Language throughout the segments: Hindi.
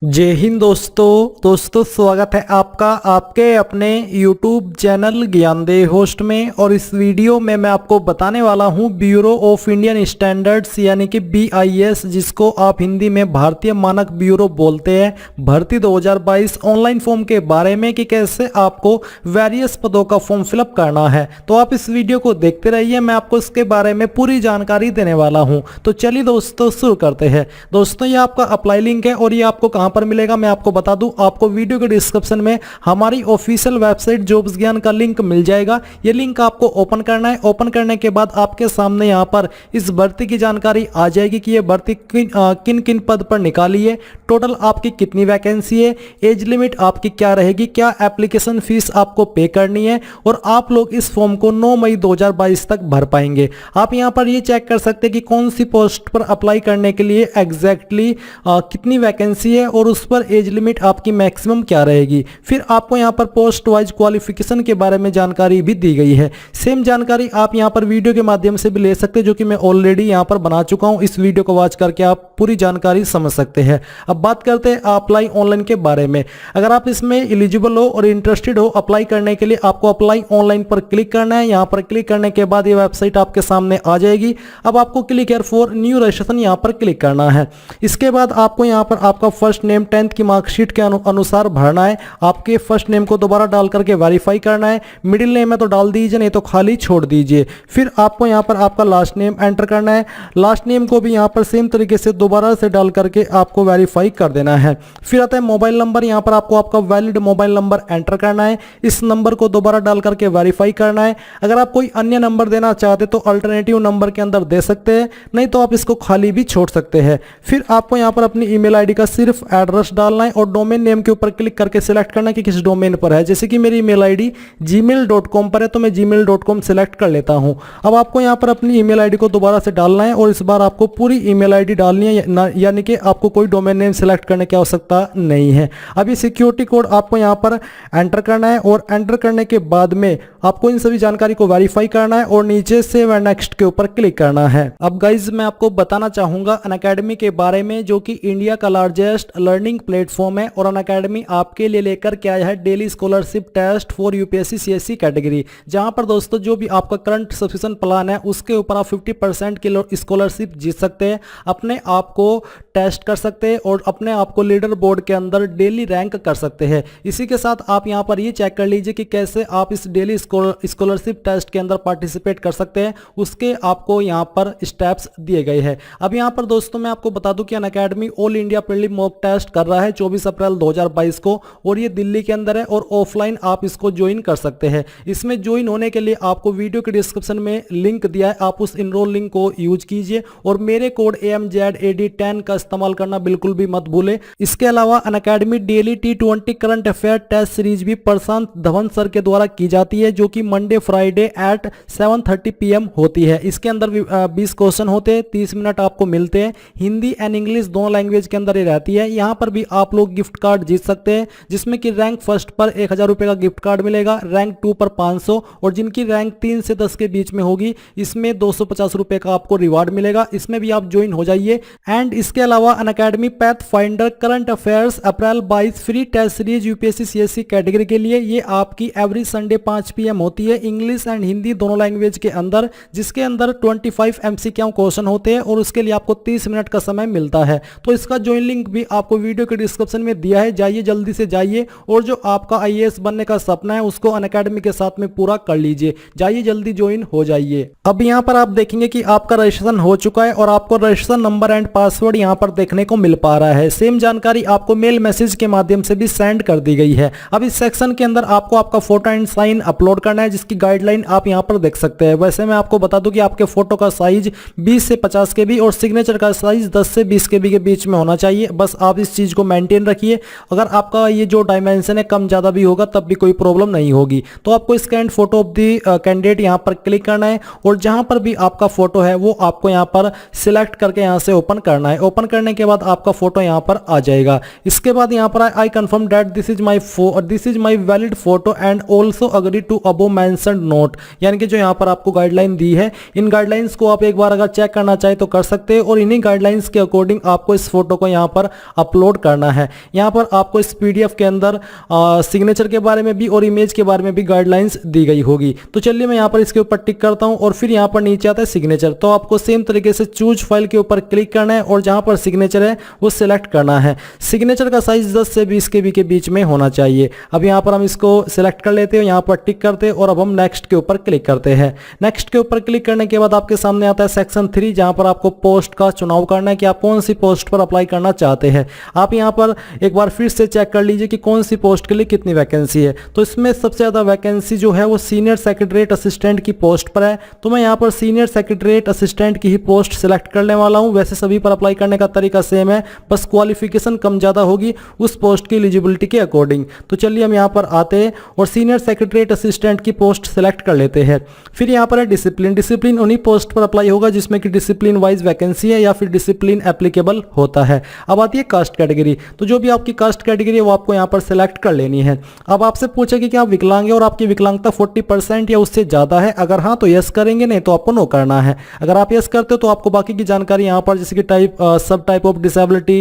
जय हिंद दोस्तों स्वागत है आपका आपके अपने YouTube चैनल ज्ञानदेह होस्ट में। और इस वीडियो में मैं आपको बताने वाला हूं ब्यूरो ऑफ इंडियन स्टैंडर्ड्स यानी कि BIS, जिसको आप हिंदी में भारतीय मानक ब्यूरो बोलते हैं, भर्ती 2022 ऑनलाइन फॉर्म के बारे में कि कैसे आपको वेरियस पदों का फॉर्म फिलअप करना है। तो आप इस वीडियो को देखते रहिए, मैं आपको इसके बारे में पूरी जानकारी देने वाला हूँ। तो चलिए दोस्तों शुरू करते हैं। दोस्तों ये आपका अप्लाई लिंक है और ये आपको पर मिलेगा मैं आपको बता दूं, आपको वीडियो के डिस्क्रिप्शन में हमारी ऑफिशियल वेबसाइट जॉब्स ज्ञान का लिंक मिल जाएगा। ये लिंक आपको ओपन करना है। ओपन करने के बाद आपके सामने यहां पर इस भर्ती की जानकारी आ जाएगी कि ये भर्ती किन किन पद पर निकाली है, टोटल आपकी कितनी वैकेंसी है, एज लिमिट आपकी क्या रहेगी, क्या एप्लीकेशन फीस आपको पे करनी है और आप लोग इस फॉर्म को 9 मई 2022 तक भर पाएंगे। आप यहां पर ये चेक कर सकते हैं कि कौन सी पोस्ट पर अप्लाई करने के लिए एग्जैक्टली कितनी वैकेंसी है और उस पर एज लिमिट आपकी मैक्सिमम क्या रहेगी। फिर आपको यहां पर पोस्ट वाइज क्वालिफिकेशन के बारे में जानकारी भी दी गई है। सेम जानकारी आप यहां पर वीडियो के माध्यम से भी ले सकते हैं, जो कि मैं ऑलरेडी यहां पर बना चुका हूं। इस वीडियो को वॉच करके आप पूरी जानकारी समझ सकते हैं। अब बात करते हैं अप्लाई ऑनलाइन के बारे में। अगर आप इसमें एलिजिबल हो और इंटरेस्टेड हो अप्लाई करने के लिए, आपको अप्लाई ऑनलाइन पर क्लिक करना है। यहां पर क्लिक करने के बाद ये वेबसाइट आपके सामने आ जाएगी। अब आपको click here for new registration यहां पर क्लिक करना है। इसके बाद आपको यहां पर आपका फर्स्ट नेम 10th की मार्कशीट के अनुसार भरना है। आपके फर्स्ट नेम को दोबारा डाल करके वेरीफाई करना है। मिडिल नेम है तो डाल दीजिए, नहीं तो खाली छोड़ दीजिए। फिर आपको यहां पर आपका लास्ट नेम एंटर करना है। लास्ट नेम को भी यहां पर सेम तरीके से दोबारा से डाल करके आपको वेरीफाई कर देना है। फिर आता है मोबाइल नंबर। यहां पर आपको आपका वैलिड मोबाइल नंबर एंटर करना है। इस नंबर को दोबारा डाल करके वेरीफाई करना है। अगर आप कोई अन्य नंबर देना चाहते तो अल्टरनेटिव नंबर के अंदर दे सकते हैं, नहीं तो आप इसको खाली भी छोड़ सकते हैं। फिर आपको यहां पर अपनी ईमेल आईडी का सिर्फ एड्रेस डालना है और डोमेन नेम के ऊपर क्लिक करके सिलेक्ट करना है कि किस डोमेन पर है। जैसे कि मेरी ईमेल आईडी gmail.com पर है तो मैं gmail.com सिलेक्ट कर लेता हूं। अब आपको यहां पर अपनी ईमेल आईडी को दोबारा से डालना है और इस बार आपको पूरी ईमेल आईडी डालनी है, यानी कि आपको कोई डोमेन नेम सिलेक्ट करने की आवश्यकता नहीं है। अब ये सिक्योरिटी कोड आपको यहां पर एंटर करना है और एंटर करने के बाद में आपको इन सभी जानकारी को वेरीफाई करना है और नीचे सेव एंड नेक्स्ट के ऊपर क्लिक करना है। अब गाइज मैं आपको बताना चाहूंगा अनअकैडमी के बारे में, जो कि इंडिया का लार्जेस्ट लर्निंग प्लेटफॉर्म है। और अनअकैडमी आपके लिए लेकर के आया है daily scholarship test for UPSC CSC category, जहां पर दोस्तों जो भी आपका करंट सब्सक्रिप्शन प्लान है उसके ऊपर आप 50% की स्कॉलरशिप जीत सकते हैं, अपने आप को टेस्ट कर सकते हैं और अपने आप को लीडर बोर्ड के अंदर डेली रैंक कर सकते हैं। इसी के साथ आप यहां पर ये चेक कर लीजिए कि कैसे आप इस डेली स्कॉलरशिप टेस्ट के अंदर पार्टिसिपेट कर सकते हैं, उसके आपको यहां पर स्टेप्स दिए गए हैं। अब यहां पर दोस्तों मैं आपको बता दूं कि Unacademy all India prelim mock test कर रहा है 24 अप्रैल 2022 को, और ये दिल्ली के अंदर है और ऑफलाइन आप इसको ज्वाइन कर सकते हैं। इसमें ज्वाइन होने के लिए आपको वीडियो के डिस्क्रिप्शन में लिंक दिया है, आप उस इनरोल लिंक को यूज कीजिए और मेरे कोड AMZAD10 का इस्तेमाल करना बिल्कुल भी मत भूले। इसके अलावा Unacademy daily T20 current affair test series भी प्रशांत धवन सर के द्वारा की जाती है, जो कि मंडे फ्राइडे एट 7:30 PM होती है। इसके अंदर 20 क्वेश्चन होते हैं, 30 मिनट आपको मिलते हैं। हिंदी एंड इंग्लिश दोनों लैंग्वेज के अंदर ये रहती है। यहाँ पर भी आप लोग गिफ्ट कार्ड जीत सकते हैं, जिसमें कि रैंक फर्स्ट पर 1000 रुपए का गिफ्ट कार्ड मिलेगा, रैंक 2 पर 500 और जिनकी रैंक 3 से 10 के बीच में होगी इसमें 250 रुपए का आपको रिवार्ड मिलेगा। इसमें भी आप ज्वाइन हो जाइए। एंड इसके अलावा Unacademy pathfinder current affairs April 22 free test series UPSC CSC category के लिए, ये आपकी एवरी संडे 5 PM होती है, इंग्लिश एंड हिंदी दोनों लैंग्वेज के अंदर, जिसके अंदर 25 MCQ क्वेश्चन होते हैं और उसके लिए आपको 30 मिनट का समय मिलता है। तो इसका ज्वाइन लिंक भी आपको वीडियो के डिस्क्रिप्शन में दिया है, जाइए जल्दी से जाइए और जो आपका IAS बनने का सपना है उसको अनअकैडमी के साथ में पूरा कर लीजिए। जाइए जल्दी ज्वाइन हो जाइए। अब यहाँ पर आप देखेंगे कि आपका रजिस्ट्रेशन हो चुका है और आपको रजिस्ट्रेशन नंबर एंड पासवर्ड यहाँ पर देखने को मिल पा रहा है। सेम जानकारी आपको मेल मैसेज के माध्यम से भी सेंड कर दी गई है। अब इस सेक्शन के अंदर आपको आपका फोटो एंड साइन अपलोड करना है, जिसकी गाइडलाइन आप यहाँ पर देख सकते हैं। वैसे मैं आपको बता दूं कि आपके फोटो का साइज 20 से 50 KB और सिग्नेचर का साइज 10 से 20 KB के बीच में होना चाहिए। बस आप इस चीज को मेंटेन रखिए। अगर आपका ये जो डायमेंशन है कम ज्यादा भी होगा तब भी कोई प्रॉब्लम नहीं होगी। तो आपको scan photo of the candidate यहाँ पर क्लिक करना है और जहां पर भी आपका फोटो है वो आपको यहाँ पर सिलेक्ट करके यहाँ से ओपन करना है। ओपन करने के बाद आपका फोटो यहाँ पर आ जाएगा। इसके बाद यहाँ पर I confirm that this is my valid photo and also agree to above mentioned note, यानी कि जो यहाँ पर आपको गाइडलाइन दी है, इन गाइडलाइंस को आप एक बार अगर चेक करना चाहे तो कर सकते हैं और इन्हीं गाइडलाइंस के अकॉर्डिंग आपको इस फोटो को यहाँ पर अपलोड करना है। यहाँ पर आपको इस PDF के अंदर सिग्नेचर के बारे में भी और इमेज के बारे में भी गाइडलाइंस दी गई होगी। तो चलिए मैं यहाँ पर इसके ऊपर टिक करता हूँ और फिर यहाँ पर नीचे आता है सिग्नेचर। तो आपको सेम तरीके से चूज फाइल के ऊपर क्लिक करना है और जहाँ पर सिग्नेचर है वो सिलेक्ट करना है। सिग्नेचर का साइज 10 से 20 KB के बीच में होना चाहिए। अब यहाँ पर हम इसको सिलेक्ट कर लेते हैं, यहाँ पर टिक करते हैं और अब हम नेक्स्ट के ऊपर क्लिक करते हैं। नेक्स्ट के ऊपर क्लिक करने के बाद आपके सामने आता है सेक्शन 3, जहाँ पर आपको पोस्ट का चुनाव करना है कि आप कौन सी पोस्ट पर अप्लाई करना चाहते हैं। आप यहाँ पर एक बार फिर से चेक कर लीजिए कि कौन सी पोस्ट के लिए कितनी वैकेंसी है। तो इसमें सबसे ज़्यादा वैकेंसी जो है वो सीनियर सेक्रेटरीट असिस्टेंट की पोस्ट पर है। तो मैं यहाँ पर सीनियर सेक्रेटरीट असिस्टेंट की ही पोस्ट सिलेक्ट करने वाला हूँ। वैसे सभी पर अप्लाई करने का तरीका सेम है, बस क्वालिफिकेशन कम ज़्यादा होगी उस पोस्ट की एलिजिबिलिटी के अकॉर्डिंग। तो चलिए हम यहाँ पर आते हैं और सीनियर सेक्रेटरीट असिस्टेंट की पोस्ट सेलेक्ट कर लेते हैं। फिर यहाँ पर है डिसिप्लिन। डिसिप्लिन उन्हीं पोस्ट पर अप्लाई होगा जिसमें कि डिसिप्लिन वाइज वैकेंसी है या फिर डिसिप्लिन एप्लीकेबल होता है। अब आती है कास्ट कैटेगरी। तो जो भी आपकी कास्ट कैटेगरी है वो आपको यहाँ पर सेलेक्ट कर लेनी है। अब आपसे पूछेगी कि आप विकलांग हैं और आपकी विकलांगता 40% या उससे ज़्यादा है। अगर हाँ तो यस करेंगे, नहीं तो आपको नो करना है। अगर आप यस करते हो तो आपको बाकी की जानकारी यहाँ पर जैसे कि सब टाइप ऑफ डिसेबिलिटी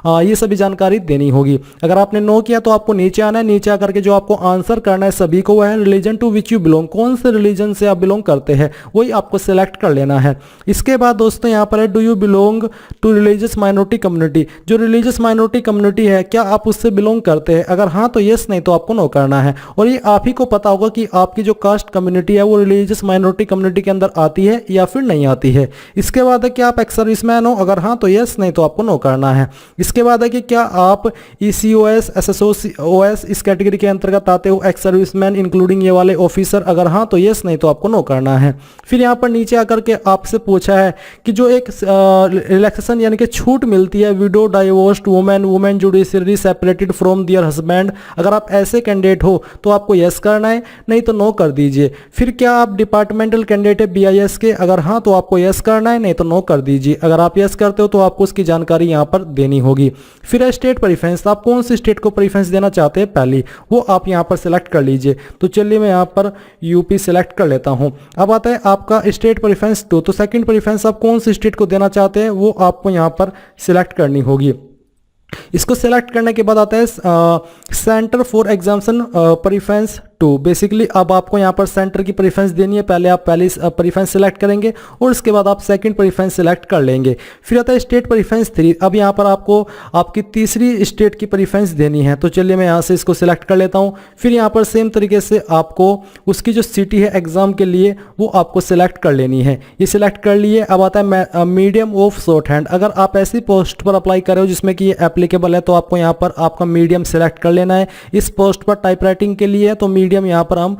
ये सभी जानकारी देनी होगी। अगर आपने नो किया तो आपको नीचे आना है। नीचे आकर के जो आपको आंसर करना है सभी को, वह है religion to which you belong. कौन से रिलीजन से आप बिलोंग करते हैं वही आपको सिलेक्ट कर लेना है। इसके बाद दोस्तों यहाँ पर है do you belong to religious minority community. जो रिलीजियस माइनॉरिटी कम्युनिटी है क्या आप उससे बिलोंग करते हैं? अगर हाँ तो यस, नहीं तो आपको नो करना है। और ये आप ही को पता होगा कि आपकी जो कास्ट कम्युनिटी है वो रिलीजियस माइनॉरिटी कम्युनिटी के अंदर आती है या फिर नहीं आती है। इसके बाद है कि आप एक्स सर्विसमैन हो। अगर हाँ तो यस, नहीं तो आपको नो करना है। इसके बाद है कि क्या आप ECOS SSOS इस कैटेगरी के अंतर्गत आते हो, एक्स सर्विसमैन इंक्लूडिंग ये वाले ऑफिसर। अगर हाँ तो यस, नहीं तो आपको नो करना है। फिर यहाँ पर नीचे आकर के आपसे पूछा है कि जो एक रिलैक्सेशन यानी कि छूट मिलती है widow, divorced women, women judiciary separated from their husband. अगर आप ऐसे कैंडिडेट हो तो आपको यस करना है, नहीं तो नो कर दीजिए। फिर क्या आप डिपार्टमेंटल कैंडिडेट है BIS के? अगर हाँ तो आपको यस करना है, नहीं तो नो कर दीजिए। अगर आप यस करते हो तो आपको उसकी जानकारी यहाँ पर देनी होगी। फिर है स्टेट प्रेफरेंस। आप कौन सी स्टेट को प्रेफरेंस देना चाहते हैं पहली, वो आप यहाँ पर सिलेक्ट कर लीजिए। तो चलिए मैं यहाँ पर UP सिलेक्ट कर लेता हूँ। अब आता है आपका स्टेट प्रेफरेंस 2। तो सेकंड प्रेफरेंस आप कौन सी स्टेट को देना चाहते हैं वो आपको यहाँ पर सिलेक्ट करनी होगी। इसको सिलेक्ट करने के बाद आता है centre for exemption preference 2। Basically अब आपको यहाँ पर सेंटर की प्रेफरेंस देनी है। पहले आप पहली प्रेफरेंस सिलेक्ट करेंगे और उसके बाद आप सेकंड प्रेफरेंस सिलेक्ट कर लेंगे। फिर आता है स्टेट प्रेफरेंस 3। अब यहाँ पर आपको आपकी तीसरी स्टेट की प्रेफरेंस देनी है। तो चलिए मैं यहाँ से इसको सिलेक्ट कर लेता हूँ। फिर यहाँ पर सेम तरीके से आपको उसकी जो सिटी है एग्जाम के लिए वो आपको सिलेक्ट कर लेनी है। ये सिलेक्ट कर लिए। अब आता है मीडियम ऑफ शॉर्ट हैंड। अगर आप ऐसी पोस्ट पर अप्लाई कर रहे हो जिसमें कि ये एप्लीकेबल है तो आपको यहाँ पर आपका मीडियम सिलेक्ट कर लेना है। इस पोस्ट पर टाइपराइटिंग के लिए है तो मीडियम यहाँ पर हम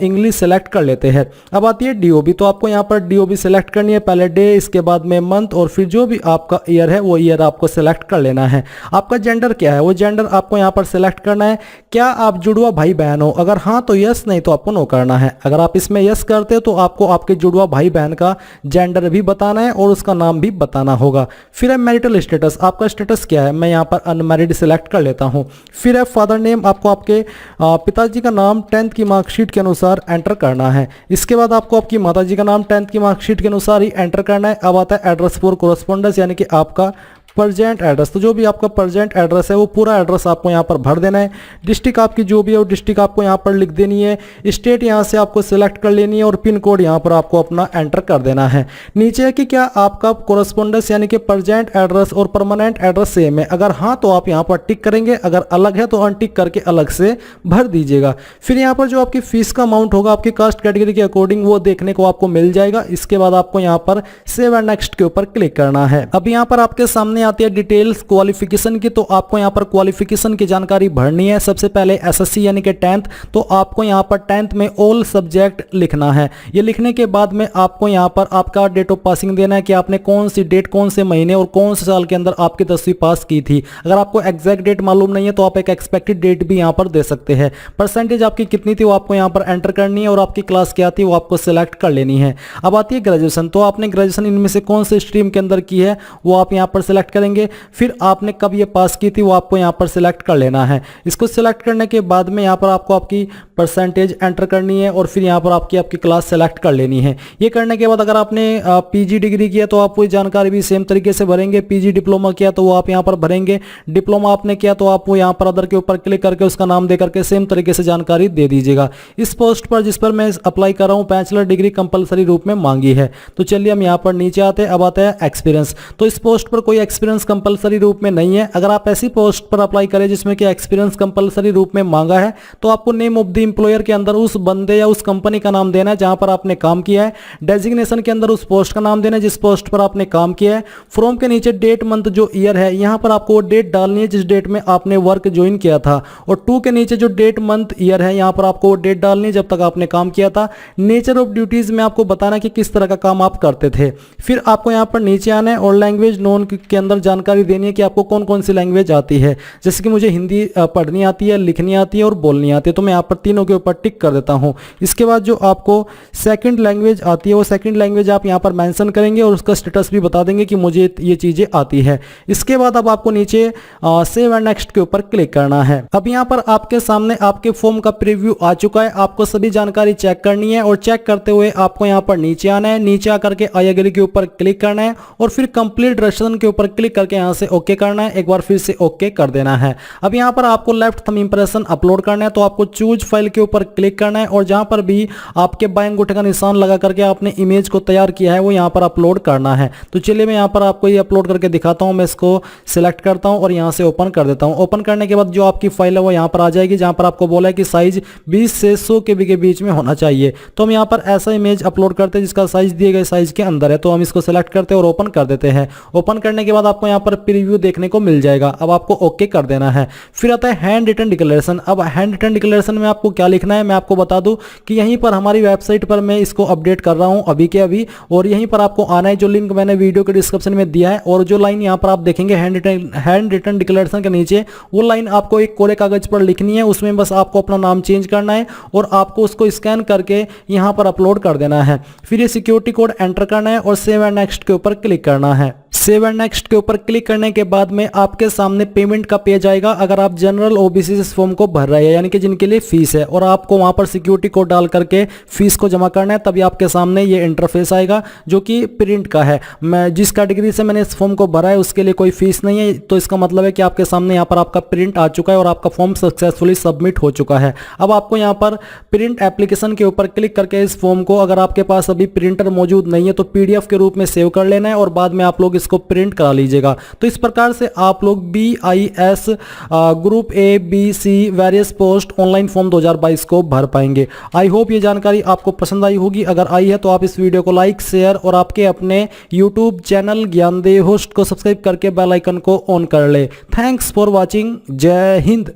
इंग्लिश सेलेक्ट कर लेते हैं। अब आती है DOB। तो आपको यहाँ पर DOB सेलेक्ट करनी है। पहले डे, इसके बाद में मंथ और फिर जो भी आपका ईयर है वो ईयर आपको सेलेक्ट कर लेना है। आपका जेंडर क्या है वो जेंडर आपको यहाँ पर सेलेक्ट करना है। क्या आप जुड़वा भाई बहन हो? अगर हाँ तो यस, नहीं तो आपको नो करना है। अगर आप इसमें यस करते हो तो आपको आपके जुड़वा भाई बहन का जेंडर भी बताना है और उसका नाम भी बताना होगा। फिर है मैरिटल स्टेटस। आपका स्टेटस क्या है? मैं यहाँ पर अनमैरिड सिलेक्ट कर लेता हूँ। फिर है फादर नेम। आपको आपके पिताजी का नाम 10th की मार्कशीट के अनुसार एंटर करना है। इसके बाद आपको आपकी माताजी का नाम 10th की मार्कशीट के अनुसार ही एंटर करना है। अब आता है एड्रेस फॉर कोरस्पोंडेंस यानी कि आपका प्रेजेंट एड्रेस। तो जो भी आपका प्रेजेंट एड्रेस है वो पूरा एड्रेस आपको यहाँ पर भर देना है। डिस्ट्रिक्ट आपकी जो भी है वो डिस्ट्रिक्ट आपको यहाँ पर लिख देनी है। स्टेट यहाँ से आपको सिलेक्ट कर लेनी है और पिन कोड यहाँ पर आपको अपना एंटर कर देना है। नीचे है कि क्या आपका कोरस्पोंडेंस यानी कि प्रेजेंट एड्रेस और परमानेंट एड्रेस सेम है? अगर हाँ तो आप यहाँ पर टिक करेंगे, अगर अलग है तो अनटिक करके अलग से भर दीजिएगा। फिर यहाँ पर जो आपकी फीस का अमाउंट होगा आपकी कास्ट कैटेगरी के अकॉर्डिंग वो देखने को आपको मिल जाएगा। इसके बाद आपको यहाँ पर सेव एंड नेक्स्ट के ऊपर क्लिक करना है। अब यहाँ पर आपके सामने आती है डिटेल्स क्वालिफिकेशन की। तो आपको यहाँ पर क्वालिफिकेशन की जानकारी भरनी है। सबसे पहले SSC यानी कि 10th। तो आपको यहाँ पर 10th में ऑल सब्जेक्ट लिखना है। ये लिखने के बाद में आपको यहाँ पर आपका डेट ऑफ पासिंग देना है कि आपने कौन सी डेट, कौन से महीने और कौन से साल के अंदर आपकी 10वीं पास की थी। अगर आपको एग्जैक्ट डेट मालूम नहीं है तो आप एक एक्सपेक्टेड डेट भी यहाँ पर दे सकते हैं। परसेंटेज आपकी कितनी थी वो आपको यहाँ पर एंटर करनी है और आपकी क्लास क्या थी वो आपको सिलेक्ट कर लेनी है। अब आती है ग्रेजुएशन। तो आपने ग्रेजुएशन इनमें से कौन से स्ट्रीम के अंदर की है वो आप यहाँ पर सिलेक्ट सिलेक्ट करेंगे, फिर आपने कब ये पास की थी वो आपको यहाँ पर सिलेक्ट कर लेना है। इसको सिलेक्ट करने के बाद में यहाँ पर आपको आपकी परसेंटेज एंटर करनी है और फिर यहाँ पर आपकी क्लास सेलेक्ट कर लेनी है। ये करने के बाद अगर आपने पीजी डिग्री किया तो आप वही जानकारी भी सेम तरीके से भरेंगे, पीजी डिप्लोमा किया तो वो आप यहाँ पर भरेंगे, डिप्लोमा आपने किया तो आप वो यहाँ पर अदर के ऊपर क्लिक करके उसका नाम दे करके सेम तरीके से जानकारी दे दीजिएगा। इस पोस्ट पर जिस पर मैं अप्लाई कर रहा हूँ बैचलर डिग्री कंपलसरी रूप में मांगी है। तो चलिए हम यहाँ पर नीचे आते हैं। अब आता है एक्सपीरियंस। तो इस पोस्ट पर कोई एक्सपीरियंस कंपलसरी रूप में नहीं है। अगर आप ऐसी पोस्ट पर अप्लाई करें जिसमें कि एक्सपीरियंस कंपलसरी रूप में मांगा है तो आपको नेम ऑफ द एम्प्लॉयर के अंदर उस बंदे या उस कंपनी का नाम देना है जहां पर आपने काम किया है। डेजिग्नेशन के अंदर उस पोस्ट का नाम देना है जिस पोस्ट पर आपने काम किया है। फ्रॉम के नीचे डेट मंथ जो ईयर है यहां पर आपको वो डेट डालनी है जिस डेट में आपने वर्क ज्वाइन किया था, और टू के नीचे जो डेट मंथ ईयर है यहां पर आपको वो डेट डालनी है जब तक आपने काम किया था। नेचर ऑफ ड्यूटीज में आपको बताना कि किस तरह का काम आप करते थे। फिर आपको यहां पर नीचे आना है और लैंग्वेज नोन के अंदर जानकारी देनी है कि आपको कौन कौन सी लैंग्वेज आती है। जैसे कि मुझे हिंदी पढ़नी आती है, लिखनी आती है और बोलनी आती है, तो मैं यहाँ पर तीनों के ऊपर टिक कर देता हूँ। इसके बाद जो आपको सेकंड लैंग्वेज आती है वो सेकंड लैंग्वेज आप यहाँ पर मेंशन करेंगे और उसका स्टेटस भी बता देंगे कि मुझे ये चीज़ें आती है। इसके बाद अब आपको नीचे सेव एंड नेक्स्ट के ऊपर क्लिक करना है। अब यहाँ पर आपके सामने आपके फॉर्म का प्रीव्यू आ चुका है। आपको सभी जानकारी चेक करनी है और चेक करते हुए आपको यहाँ पर नीचे आना है। नीचे आकर के आई एग्री के ऊपर क्लिक करना है और फिर कंप्लीट रजिस्ट्रेशन के ऊपर क्लिक करके यहाँ से ओके करना है। एक बार फिर से ओके कर देना है। अब यहाँ पर आपको लेफ्ट थंब इंप्रेशन अपलोड करना है, तो आपको चूज फाइल के ऊपर क्लिक करना है और जहां पर भी आपके बाएं अंगूठे का निशान लगा करके आपने इमेज को तैयार किया है वो यहाँ पर अपलोड करना है। तो चलिए मैं यहाँ पर आपको ये अपलोड करके दिखाता हूँ। मैं इसको सिलेक्ट करता हूँ और यहाँ से ओपन कर देता हूँ। ओपन करने के बाद जो आपकी फाइल है वो यहाँ पर आ जाएगी जहाँ पर आपको बोला है कि साइज 20 से 100 KB के बीच में होना चाहिए। तो हम यहाँ पर ऐसा इमेज अपलोड करते हैं जिसका साइज दिए गए साइज के अंदर है। तो हम इसको सिलेक्ट करते हैं और ओपन कर देते हैं। ओपन करने के बाद आपको यहाँ पर प्रीव्यू देखने को मिल जाएगा। अब आपको ओके कर देना है। फिर आता है हैंड रिटन डिक्लेरेशन। अब हैंड रिटन डिक्लेरेशन में आपको क्या लिखना है मैं आपको बता दूं कि यहीं पर हमारी वेबसाइट पर मैं इसको अपडेट कर रहा हूं अभी के अभी, और यहीं पर आपको आना है। जो लिंक मैंने वीडियो के डिस्क्रिप्शन में दिया है और जो लाइन यहां पर आप देखेंगे हैंड रिटन डिक्लेरेशन के नीचे, वो लाइन आपको एक कोरे कागज पर लिखनी है। उसमें बस आपको अपना नाम चेंज करना है और आपको उसको स्कैन करके यहां पर अपलोड कर देना है। फिर ये सिक्योरिटी कोड एंटर करना है और सेव एंड नेक्स्ट के ऊपर क्लिक करना है। सेव एंड नेक्स्ट के ऊपर क्लिक करने के बाद में आपके सामने पेमेंट का पेज आएगा। अगर आप जनरल ओबीसी इस फॉर्म को भर रहे हैं यानी कि जिनके लिए फीस है और आपको वहां पर सिक्योरिटी कोड डाल करके फीस को जमा करना है, तभी आपके सामने ये इंटरफेस आएगा जो कि प्रिंट का है। मैं जिस कैटेगरी से मैंने इस फॉर्म को भरा है उसके लिए कोई फीस नहीं है, तो इसका मतलब है कि आपके सामने यहाँ पर आपका प्रिंट आ चुका है और आपका फॉर्म सक्सेसफुली सबमिट हो चुका है। अब आपको यहाँ पर प्रिंट एप्लीकेशन के ऊपर क्लिक करके इस फॉर्म को, अगर आपके पास अभी प्रिंटर मौजूद नहीं है तो PDF के रूप में सेव कर लेना है और बाद में आप लोग इसको प्रिंट करा लीजिएगा। तो इस प्रकार से आप लोग BIS group A B C various post online form 2022 को भर पाएंगे। आई होप ये जानकारी आपको पसंद आई होगी। अगर आई है तो आप इस वीडियो को लाइक, शेयर और आपके अपने YouTube चैनल ज्ञानदेव होस्ट को सब्सक्राइब करके बेल आइकन को ऑन कर ले। Thanks for watching. जय हिंद।